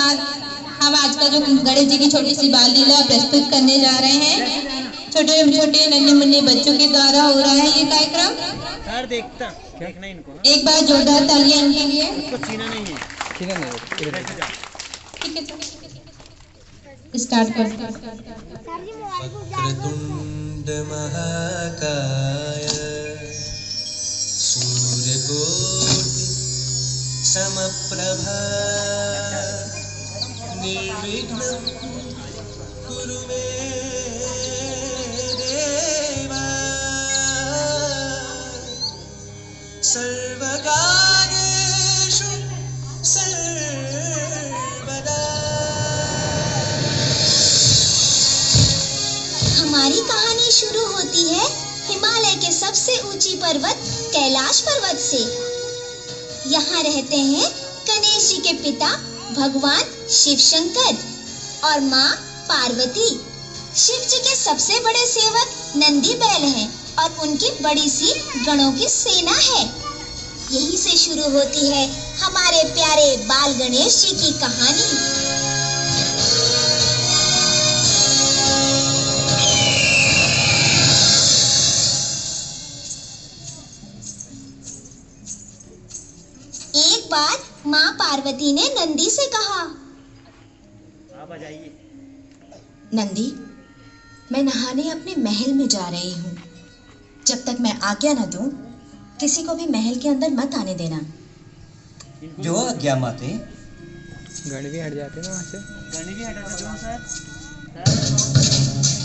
साथ हम आज का जो गणेश जी की छोटी सी बाल लीला प्रस्तुत करने जा रहे हैं। छोटे छोटे नन्हे मुन्ने बच्चों के द्वारा हो रहा है ये कार्यक्रम। देखना इनको। एक बार जोरदार तालियां इनके लिए। छीना नहीं है, छीना नहीं। ठीक है, स्टार्ट कर। वक्रतुंड महाकाय सूर्यकोटि समप्रभा निर्विघ्नं कुरु मे देवा सर्वकार्येषु सर्वदा। हमारी कहानी शुरू होती है हिमालय के सबसे ऊंची पर्वत कैलाश पर्वत से। यहाँ रहते हैं गणेश जी के पिता भगवान शिव शंकर और माँ पार्वती। शिव जी के सबसे बड़े सेवक नंदी बैल हैं और उनकी बड़ी सी गणों की सेना है। यहीं से शुरू होती है हमारे प्यारे बाल गणेश जी की कहानी। एक बार माँ पार्वती ने नंदी से कहा, आप आ जाइए। नंदी, मैं नहाने अपने महल में जा रही हूँ। जब तक मैं आज्ञा न दूं, किसी को भी महल के अंदर मत आने देना। जो आज्ञा माते। गण भी हट जाते ना वहाँ से। गण भी हटा दो सर।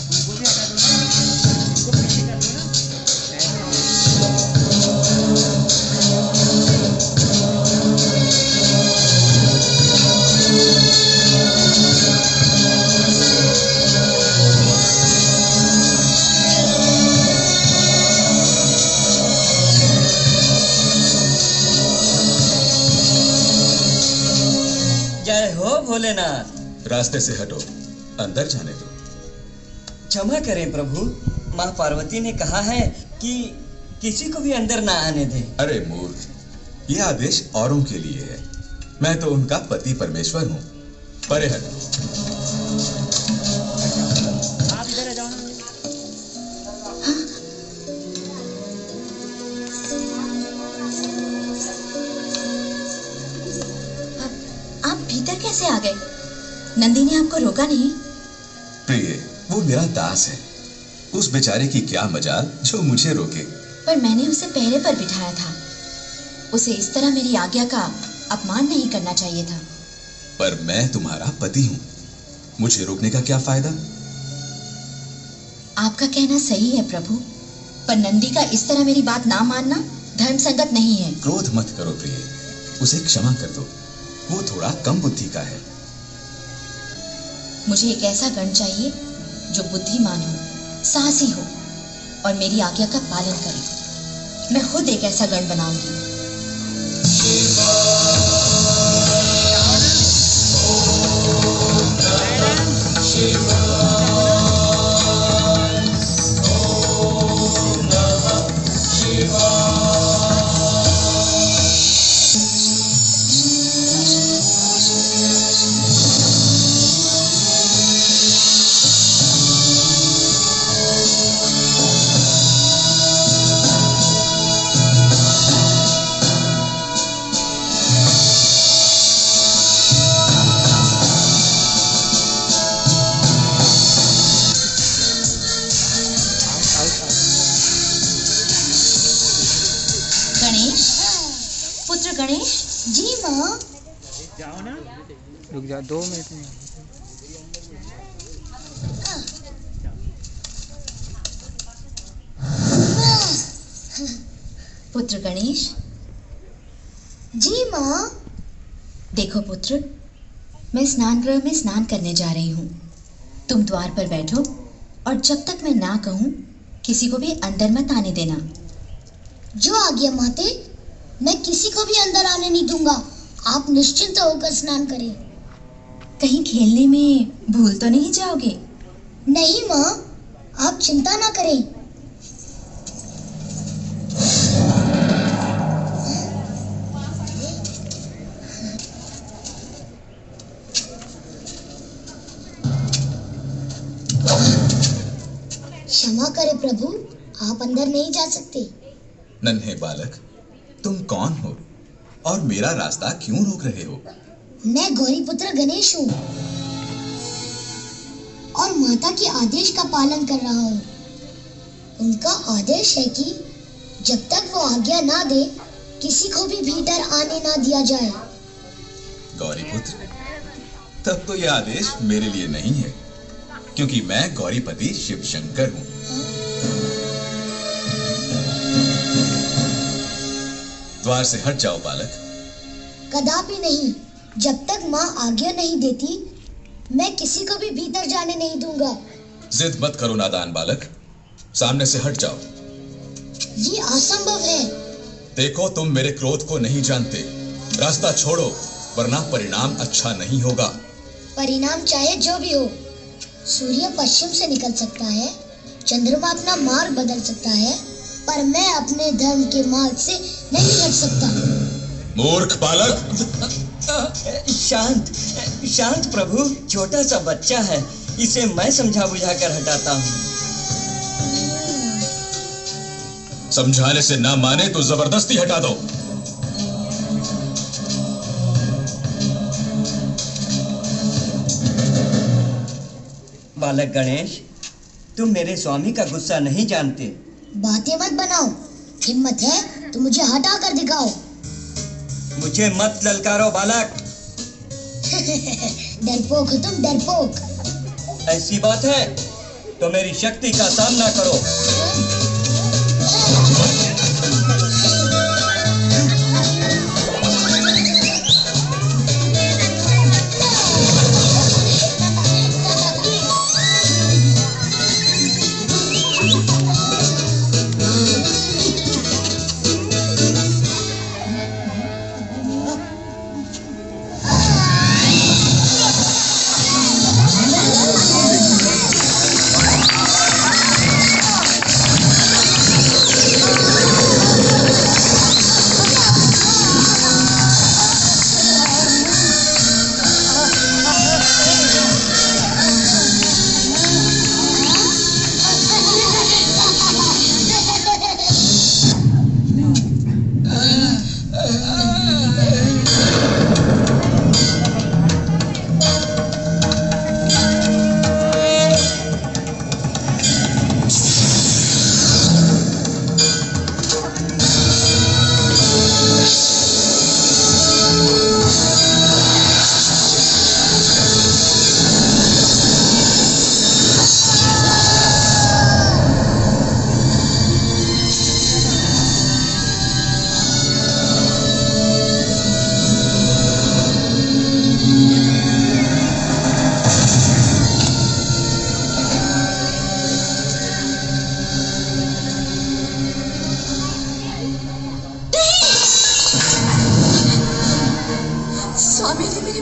उनको भी हटा दो ना, उनको पीछे कर दो ना। जय हो भोलेनाथ। रास्ते से हटो, अंदर जाने दो। क्षमा करें प्रभु, माँ पार्वती ने कहा है कि किसी को भी अंदर ना आने दें। अरे मूर्ख, यह आदेश औरों के लिए है। मैं तो उनका पति परमेश्वर हूँ। परे हटो। आप इधर आ जाओ ना। आप भीतर कैसे आ गए? नंदी ने आपको रोका नहीं? प्रिय, वो मेरा दास है। उस बेचारे की क्या मजाल जो मुझे रोके। पर मैंने उसे पहरे पर बिठाया था। उसे इस तरह मेरी आज्ञा का अपमान नहीं करना चाहिए था। पर मैं तुम्हारा पति हूँ, मुझे रोकने का क्या फायदा? आपका कहना सही है प्रभु, पर नंदी का इस तरह मेरी बात ना मानना धर्म संगत नहीं है। क्रोध मत करो प्रिय, उसे क्षमा कर दो। वो थोड़ा कम बुद्धि का है। मुझे एक ऐसा गण चाहिए जो बुद्धिमान हो, साहसी हो और मेरी आज्ञा का पालन करे। मैं खुद एक ऐसा गण बनाऊंगी। गणेश, पुत्र गणेश। जी माँ। जाओ ना। रुक जा 2 मिनट में। पुत्र गणेश। जी माँ। देखो पुत्र, मैं स्नान गृह में स्नान करने जा रही हूँ। तुम द्वार पर बैठो और जब तक मैं ना कहूँ किसी को भी अंदर मत आने देना। जो आज्ञा माते, मैं किसी को भी अंदर आने नहीं दूंगा। आप निश्चिंत होकर स्नान करें। कहीं खेलने में भूल तो नहीं जाओगे? नहीं माँ, आप चिंता ना करें। क्षमा करें प्रभु, आप अंदर नहीं जा सकते। नन्हे बालक, तुम कौन हो और मेरा रास्ता क्यों रोक रहे हो? मैं गौरी पुत्र गणेश हूँ और माता के आदेश का पालन कर रहा हूँ। उनका आदेश है कि जब तक वो आज्ञा ना दे किसी को भी भीतर आने ना दिया जाए। गौरी पुत्र, तब तो यह आदेश मेरे लिए नहीं है, क्योंकि मैं गौरीपति शिव शंकर हूँ। द्वार से हट जाओ बालक। कदापि नहीं, जब तक माँ आज्ञा नहीं देती मैं किसी को भी भीतर जाने नहीं दूंगा। जिद मत करो नादान बालक, सामने से हट जाओ। ये असंभव है। देखो, तुम मेरे क्रोध को नहीं जानते। रास्ता छोड़ो, वरना परिणाम अच्छा नहीं होगा। परिणाम चाहे जो भी हो, सूर्य पश्चिम से निकल सकता है, चंद्रमा अपना मार्ग बदल सकता है, पर मैं अपने धर्म के मार्ग से नहीं हट सकता। मूर्ख बालक! शांत शांत प्रभु, छोटा सा बच्चा है, इसे मैं समझा बुझा कर हटाता हूँ। समझाने से ना माने तो जबरदस्ती हटा दो। बालक गणेश, तुम मेरे स्वामी का गुस्सा नहीं जानते। बातें मत बनाओ, हिम्मत है तो मुझे हटा कर दिखाओ। मुझे मत ललकारो बालक। डरपोक हो तुम, डरपोक। ऐसी बात है तो मेरी शक्ति का सामना करो।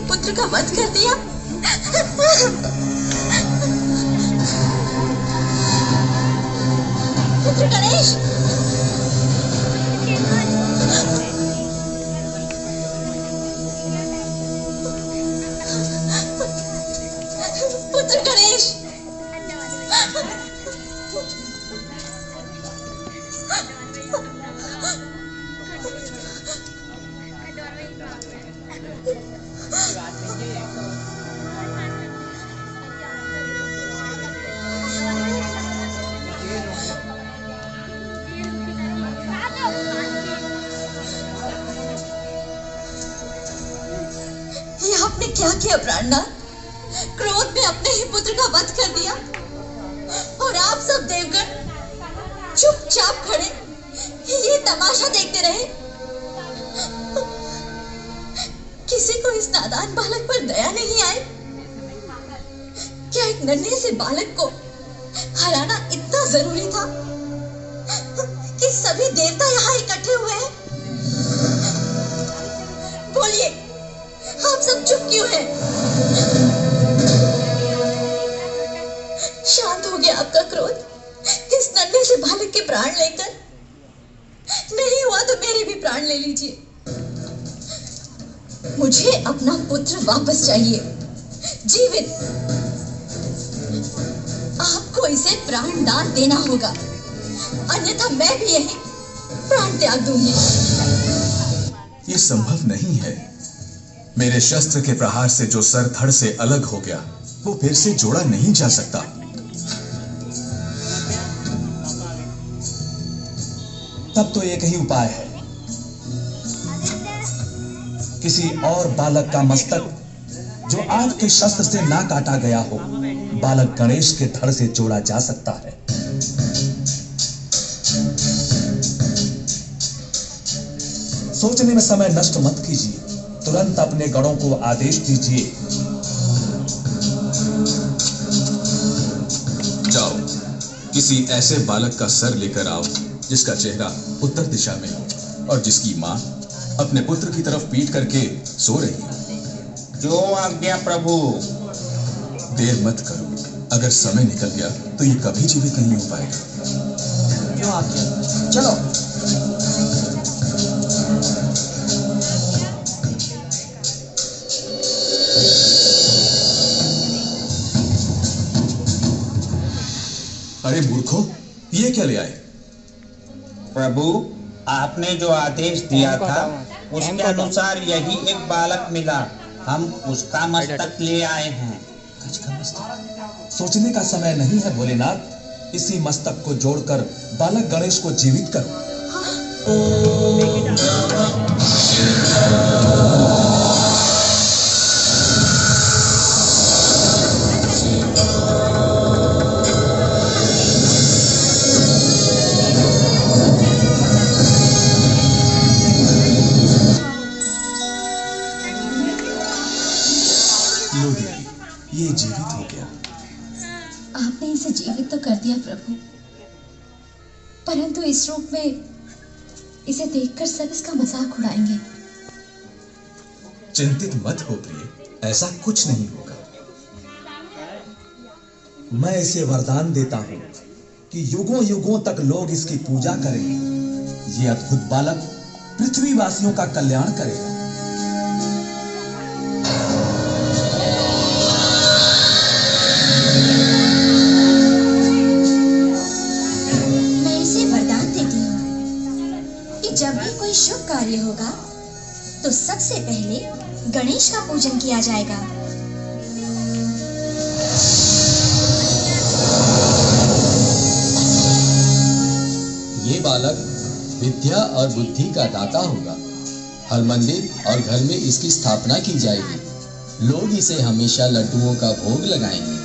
पुत्र का वध कर दिया। पुत्र गणेश, पुत्र गणेश, ये आपने क्या किया प्राणनाथ? क्रोध में अपने ही पुत्र का वध कर दिया और आप सब देवगण चुपचाप खड़े ये तमाशा देखते रहे। किसी को इस नादान बालक पर दया नहीं आई? क्या एक नन्हे से बालक को हराना इतना जरूरी था कि सभी देवता यहाँ इकट्ठे हुए हैं? बोलिए, आप सब चुप क्यों हैं? शांत हो गया आपका क्रोध इस नन्हे से बालक के प्राण लेकर? नहीं हुआ तो मेरे भी प्राण ले लीजिए। मुझे अपना पुत्र वापस चाहिए, जीवित। आपको इसे प्राण दान देना होगा, अन्यथा मैं भी यही प्राण त्याग दूंगी। ये संभव नहीं है। मेरे शस्त्र के प्रहार से जो सर धड़ से अलग हो गया, वो फिर से जोड़ा नहीं जा सकता। तब तो एक ही उपाय है, किसी और बालक का मस्तक जो आपके शस्त्र से ना काटा गया हो, बालक गणेश के धड़ से जोड़ा जा सकता है। सोचने में समय नष्ट मत कीजिए, तुरंत अपने गणों को आदेश दीजिए। जाओ, किसी ऐसे बालक का सर लेकर आओ जिसका चेहरा उत्तर दिशा में हो और जिसकी माँ अपने पुत्र की तरफ पीठ करके सो रही है। जो आज्ञा प्रभु। देर मत करो, अगर समय निकल गया तो ये कभी जीवित नहीं हो पाएगा। जो आज्ञा, चलो। अरे मूर्खों, ये क्या ले आए? प्रभु, आपने जो आदेश दिया था उसके अनुसार यही एक बालक मिला, हम उसका मस्तक ले आए हैं। सोचने का समय नहीं है भोलेनाथ, इसी मस्तक को जोड़कर बालक गणेश को जीवित करो। ये जीवित हो गया। आपने इसे जीवित तो कर दिया प्रभु, परंतु इस रूप में इसे देखकर सब इसका मजाक उड़ाएंगे। चिंतित मत हो प्रिय, ऐसा कुछ नहीं होगा। मैं इसे वरदान देता हूं कि युगों युगों तक लोग इसकी पूजा करेंगे। ये अद्भुत बालक पृथ्वीवासियों का कल्याण करेगा। जब भी कोई शुभ कार्य होगा तो सबसे पहले गणेश का पूजन किया जाएगा। ये बालक विद्या और बुद्धि का दाता होगा। हर मंदिर और घर में इसकी स्थापना की जाएगी। लोग इसे हमेशा लड्डुओं का भोग लगाएंगे।